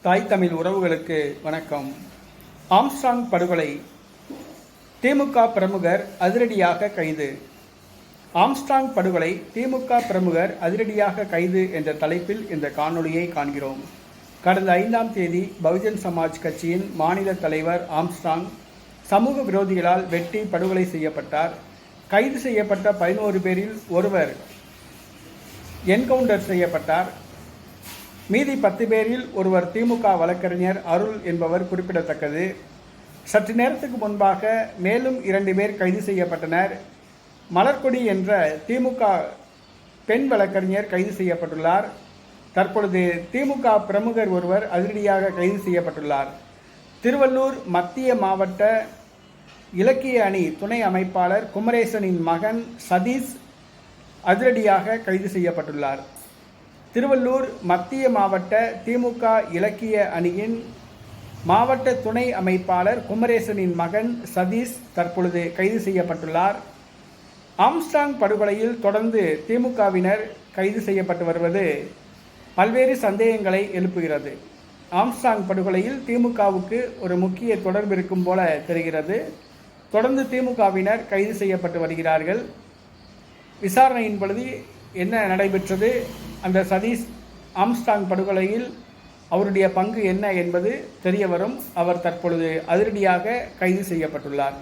தாய் தமிழ் உறவுகளுக்கு வணக்கம். ஆம்ஸ்ட்ராங் படுகொலை, திமுக பிரமுகர் அதிரடியாக கைது. ஆம்ஸ்ட்ராங் படுகொலை, திமுக பிரமுகர் அதிரடியாக கைது என்ற தலைப்பில் இந்த காணொளியை காண்கிறோம். கடந்த 5ஆம் தேதி பகுஜன் சமாஜ் கட்சியின் மாநில தலைவர் ஆம்ஸ்ட்ராங் சமூக விரோதிகளால் வெட்டி படுகொலை செய்யப்பட்டார். கைது செய்யப்பட்ட 11 பேரில் ஒருவர் என்கவுண்டர் செய்யப்பட்டார். மீதி 10 பேரில் ஒருவர் திமுக வழக்கறிஞர் அருள் என்பவர் குறிப்பிடத்தக்கது. சற்று நேரத்துக்கு முன்பாக மேலும் 2 பேர் கைது செய்யப்பட்டனர். மலர்கொடி என்ற திமுக பெண் வழக்கறிஞர் கைது செய்யப்பட்டுள்ளார். தற்பொழுது திமுக பிரமுகர் ஒருவர் அதிரடியாக கைது செய்யப்பட்டுள்ளார். திருவள்ளூர் மத்திய மாவட்ட இலக்கிய அணி துணை அமைப்பாளர் குமரேசனின் மகன் சதீஷ் அதிரடியாக கைது செய்யப்பட்டுள்ளார். திருவள்ளூர் மத்திய மாவட்ட திமுக இலக்கிய அணியின் மாவட்ட துணை அமைப்பாளர் குமரேசனின் மகன் சதீஷ் தற்பொழுது கைது செய்யப்பட்டுள்ளார். ஆம்ஸ்ட்ராங் படுகொலையில் தொடர்ந்து திமுகவினர் கைது செய்யப்பட்டு வருவது பல்வேறு சந்தேகங்களை எழுப்புகிறது. ஆம்ஸ்ட்ராங் படுகொலையில் திமுகவுக்கு ஒரு முக்கிய தொடர்பு இருக்கும் போல தெரிகிறது. தொடர்ந்து திமுகவினர் கைது செய்யப்பட்டு வருகிறார்கள். விசாரணையின் பொழுது என்ன நடைபெற்றது, அந்த சதீஷ் ஆம்ஸ்ட்ராங் படுகொலையில் அவருடைய பங்கு என்ன என்பது தெரிய வரும். அவர் தற்பொழுது அதிரடியாக கைது செய்யப்பட்டுள்ளார்.